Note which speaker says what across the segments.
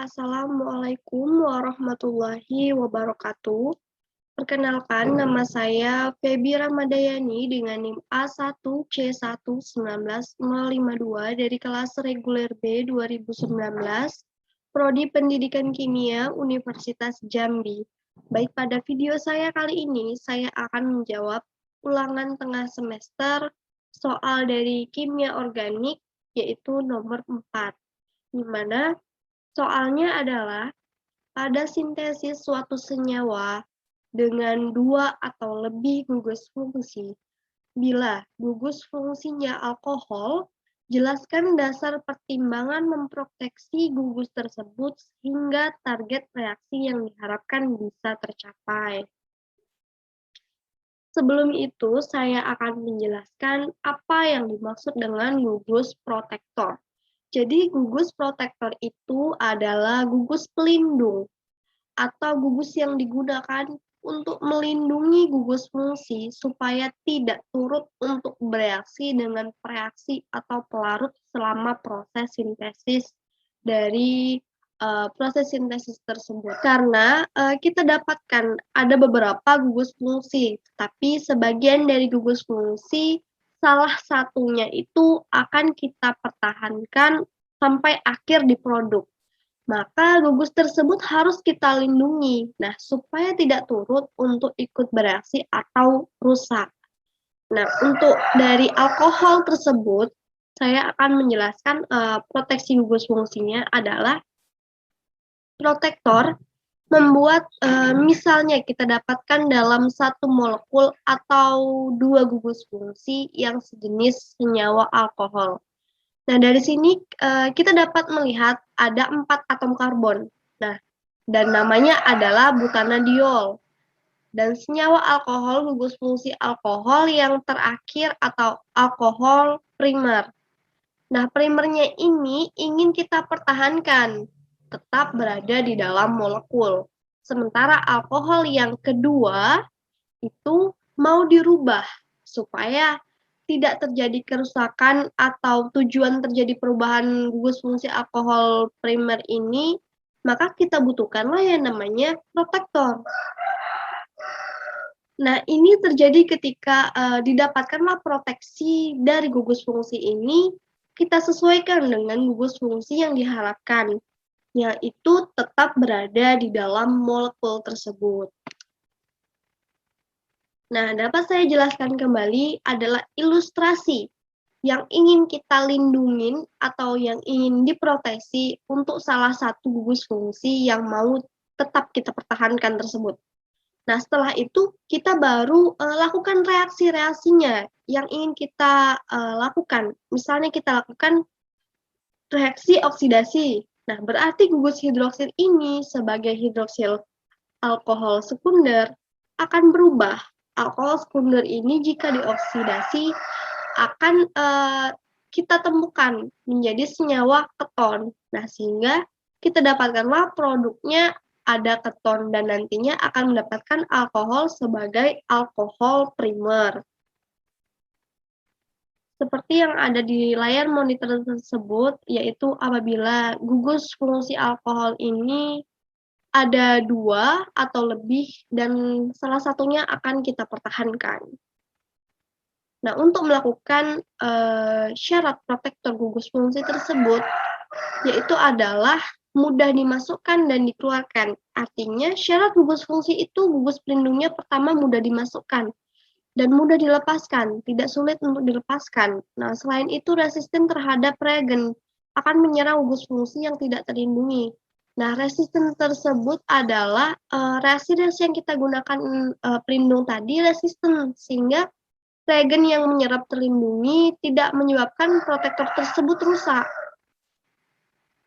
Speaker 1: Assalamualaikum warahmatullahi wabarakatuh. Perkenalkan, nama saya Febi Ramadayani dengan NIM A1C1195052 dari kelas reguler B 2019, Prodi Pendidikan Kimia Universitas Jambi. Baik, pada video saya kali ini, saya akan menjawab ulangan tengah semester soal dari kimia organik, yaitu nomor 4, di mana soalnya adalah pada sintesis suatu senyawa dengan 2 atau lebih gugus fungsi. Bila gugus fungsinya alkohol, jelaskan dasar pertimbangan memproteksi gugus tersebut sehingga target reaksi yang diharapkan bisa tercapai. Sebelum itu, saya akan menjelaskan apa yang dimaksud dengan gugus protektor. Jadi gugus protektor itu adalah gugus pelindung atau gugus yang digunakan untuk melindungi gugus fungsi supaya tidak turut untuk bereaksi dengan reaksi atau pelarut selama proses sintesis dari proses sintesis tersebut. Karena kita dapatkan ada beberapa gugus fungsi, tapi sebagian dari gugus fungsi salah satunya itu akan kita pertahankan sampai akhir di produk. Maka gugus tersebut harus kita lindungi, nah supaya tidak turut untuk ikut bereaksi atau rusak. Nah, untuk dari alkohol tersebut, saya akan menjelaskan proteksi gugus fungsinya adalah protektor membuat misalnya kita dapatkan dalam satu molekul atau 2 gugus fungsi yang sejenis senyawa alkohol. Nah, dari sini kita dapat melihat ada 4 atom karbon. Nah, dan namanya adalah butanadiol. Dan senyawa alkohol gugus fungsi alkohol yang terakhir atau alkohol primer. Nah, primernya ini ingin kita pertahankan tetap berada di dalam molekul. Sementara alkohol yang kedua itu mau dirubah supaya tidak terjadi kerusakan atau tujuan terjadi perubahan gugus fungsi alkohol primer ini, maka kita butuhkanlah yang namanya protektor. Nah, ini terjadi ketika didapatkanlah proteksi dari gugus fungsi ini, kita sesuaikan dengan gugus fungsi yang diharapkan, yaitu tetap berada di dalam molekul tersebut. Nah, dapat saya jelaskan kembali adalah ilustrasi yang ingin kita lindungin atau yang ingin diproteksi untuk salah satu gugus fungsi yang mau tetap kita pertahankan tersebut. Nah, setelah itu kita baru lakukan reaksi-reaksinya yang ingin kita lakukan. Misalnya kita lakukan reaksi oksidasi. Nah, berarti gugus hidroksil ini sebagai hidroksil alkohol sekunder akan berubah. Alkohol sekunder ini jika dioksidasi akan kita temukan menjadi senyawa keton. Nah, sehingga kita dapatkanlah produknya ada keton dan nantinya akan mendapatkan alkohol sebagai alkohol primer. Seperti yang ada di layar monitor tersebut, yaitu apabila gugus fungsi alkohol ini ada 2 atau lebih dan salah satunya akan kita pertahankan. Nah, untuk melakukan syarat protektor gugus fungsi tersebut, yaitu adalah mudah dimasukkan dan dikeluarkan. Artinya, syarat gugus fungsi itu gugus pelindungnya pertama mudah dimasukkan dan mudah dilepaskan, tidak sulit untuk dilepaskan. Nah, selain itu resisten terhadap reagen akan menyerang gugus fungsi yang tidak terlindungi. Nah, resisten tersebut adalah reaksi-reaksi yang kita gunakan pelindung tadi resisten, sehingga reagen yang menyerap terlindungi tidak menyebabkan protektor tersebut rusak.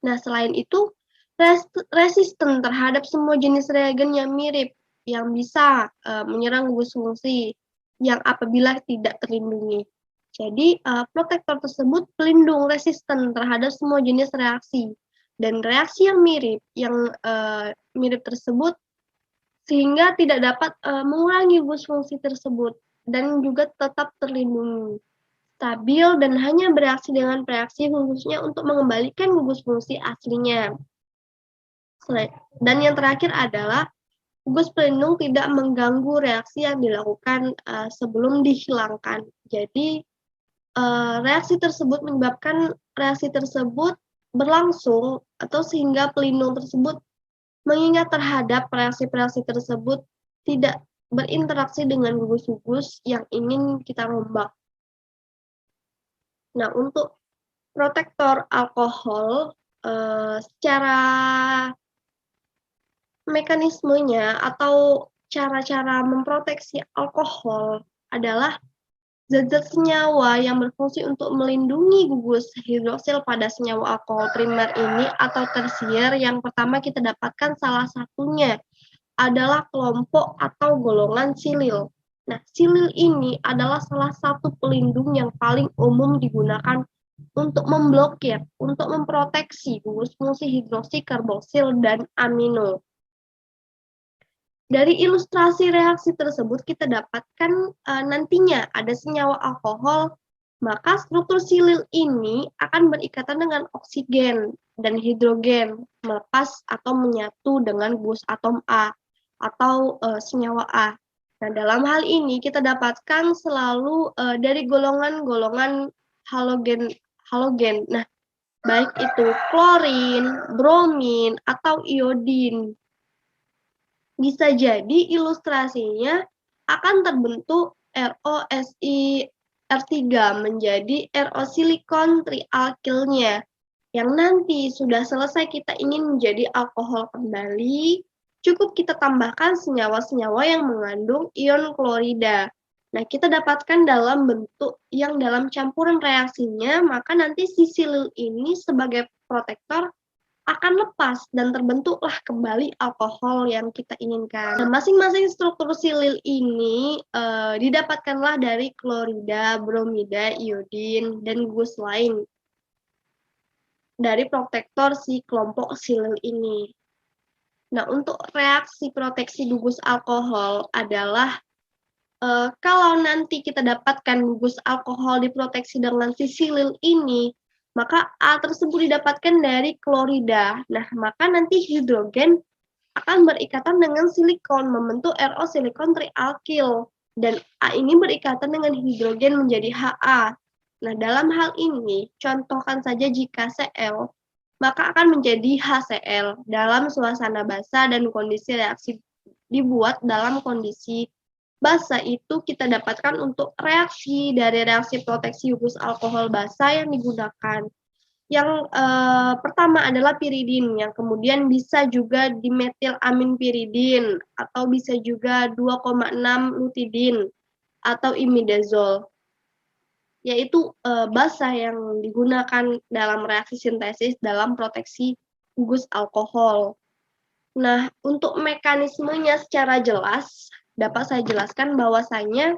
Speaker 1: Nah, selain itu, resisten terhadap semua jenis reagen yang mirip, yang bisa menyerang gugus fungsi, yang apabila tidak terlindungi. Jadi, protektor tersebut pelindung resisten terhadap semua jenis reaksi. Dan reaksi yang mirip tersebut sehingga tidak dapat mengurangi gugus fungsi tersebut dan juga tetap terlindungi, stabil dan hanya bereaksi dengan reaksi khususnya untuk mengembalikan gugus fungsi aslinya. Dan yang terakhir adalah gugus pelindung tidak mengganggu reaksi yang dilakukan sebelum dihilangkan. Jadi reaksi tersebut menyebabkan reaksi tersebut berlangsung atau sehingga pelindung tersebut mengingat terhadap reaksi-reaksi tersebut tidak berinteraksi dengan gugus-gugus yang ingin kita rombak. Nah, untuk protektor alkohol secara mekanismenya atau cara-cara memproteksi alkohol adalah zat-zat senyawa yang berfungsi untuk melindungi gugus hidroksil pada senyawa alkohol primer ini atau tersier. Yang pertama kita dapatkan salah satunya adalah kelompok atau golongan silil. Nah, silil ini adalah salah satu pelindung yang paling umum digunakan untuk memblokir, untuk memproteksi gugus fungsi hidroksi, karboksil, dan amino. Dari ilustrasi reaksi tersebut kita dapatkan nantinya ada senyawa alkohol, maka struktur silil ini akan berikatan dengan oksigen dan hidrogen melepas atau menyatu dengan gugus atom A atau senyawa A. Nah, dalam hal ini kita dapatkan selalu dari golongan-golongan halogen. Nah, baik itu klorin, bromin, atau iodin. Bisa jadi ilustrasinya akan terbentuk ROSI R3 menjadi RO silikon trialkilnya yang nanti sudah selesai kita ingin menjadi alkohol kembali, cukup kita tambahkan senyawa-senyawa yang mengandung ion klorida. Nah, kita dapatkan dalam bentuk yang dalam campuran reaksinya, maka nanti si silil ini sebagai protektor akan lepas dan terbentuklah kembali alkohol yang kita inginkan. Nah, masing-masing struktur silil ini didapatkanlah dari klorida, bromida, iodin, dan gugus lain dari protektor si kelompok silil ini. Nah, untuk reaksi proteksi gugus alkohol adalah kalau nanti kita dapatkan gugus alkohol diproteksi dengan si silil ini, maka A tersebut didapatkan dari klorida. Nah, maka nanti hidrogen akan berikatan dengan silikon, membentuk RO silikon trialkil. Dan A ini berikatan dengan hidrogen menjadi HA. Nah, dalam hal ini, contohkan saja jika Cl, maka akan menjadi HCl dalam suasana basa dan kondisi reaksi dibuat dalam kondisi basa itu kita dapatkan untuk reaksi dari reaksi proteksi gugus alkohol basa yang digunakan. Yang pertama adalah piridin, yang kemudian bisa juga dimetilamin piridin, atau bisa juga 2,6 lutidin, atau imidazol, yaitu basa yang digunakan dalam reaksi sintesis dalam proteksi gugus alkohol. Nah, untuk mekanismenya secara jelas, dapat saya jelaskan bahwasanya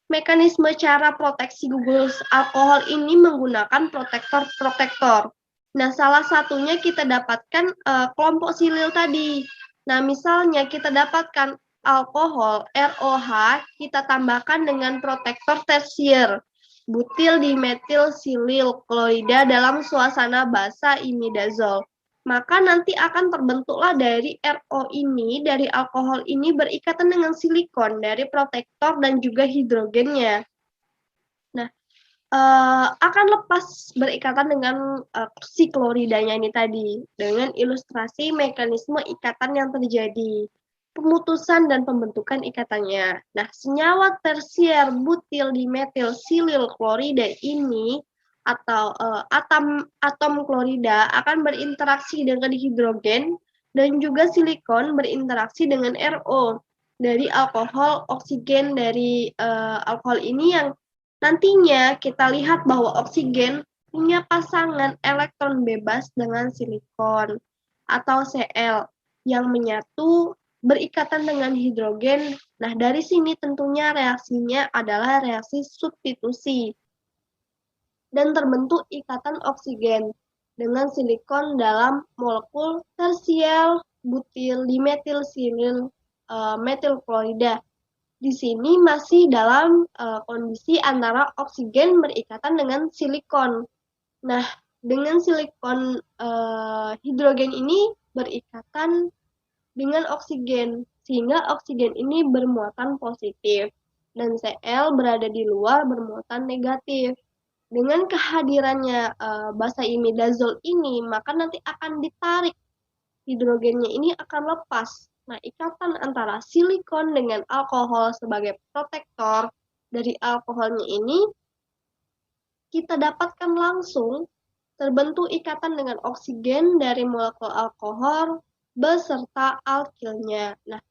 Speaker 1: mekanisme cara proteksi gugus alkohol ini menggunakan protektor-protektor. Nah, salah satunya kita dapatkan kelompok silil tadi. Nah, misalnya kita dapatkan alkohol ROH, kita tambahkan dengan protektor tersier, butil dimetil silil klorida dalam suasana basa imidazol. Maka nanti akan terbentuklah dari RO ini, dari alkohol ini berikatan dengan silikon dari protektor dan juga hidrogennya. Nah, akan lepas berikatan dengan si kloridanya ini tadi, dengan ilustrasi mekanisme ikatan yang terjadi, pemutusan dan pembentukan ikatannya. Nah, senyawa tersier butil dimetil silil klorida ini atau atom klorida akan berinteraksi dengan hidrogen dan juga silikon berinteraksi dengan RO dari alkohol, oksigen dari alkohol ini yang nantinya kita lihat bahwa oksigen punya pasangan elektron bebas dengan silikon atau Cl yang menyatu berikatan dengan hidrogen. Nah, dari sini tentunya reaksinya adalah reaksi substitusi dan terbentuk ikatan oksigen dengan silikon dalam molekul tersier butil dimetil silil metil klorida. Di sini masih dalam kondisi antara oksigen berikatan dengan silikon. Nah, dengan silikon hidrogen ini berikatan dengan oksigen, sehingga oksigen ini bermuatan positif dan Cl berada di luar bermuatan negatif. Dengan kehadirannya basa imidazol ini, maka nanti akan ditarik hidrogennya ini akan lepas. Nah, ikatan antara silikon dengan alkohol sebagai protektor dari alkoholnya ini kita dapatkan langsung terbentuk ikatan dengan oksigen dari molekul alkohol beserta alkilnya. Nah,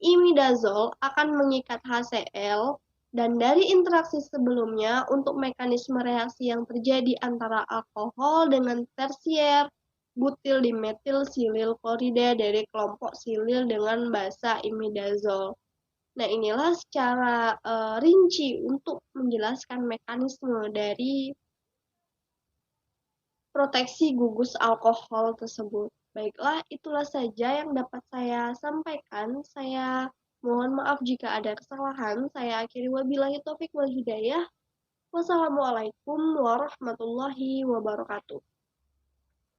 Speaker 1: imidazol akan mengikat HCl dan dari interaksi sebelumnya untuk mekanisme reaksi yang terjadi antara alkohol dengan tersier butil dimetil silil klorida dari kelompok silil dengan basa imidazol. Nah, inilah secara rinci untuk menjelaskan mekanisme dari proteksi gugus alkohol tersebut. Baiklah, itulah saja yang dapat saya sampaikan. Saya mohon maaf jika ada kesalahan. Saya akhiri wabillahi taufik wal hidayah. Wassalamualaikum warahmatullahi wabarakatuh.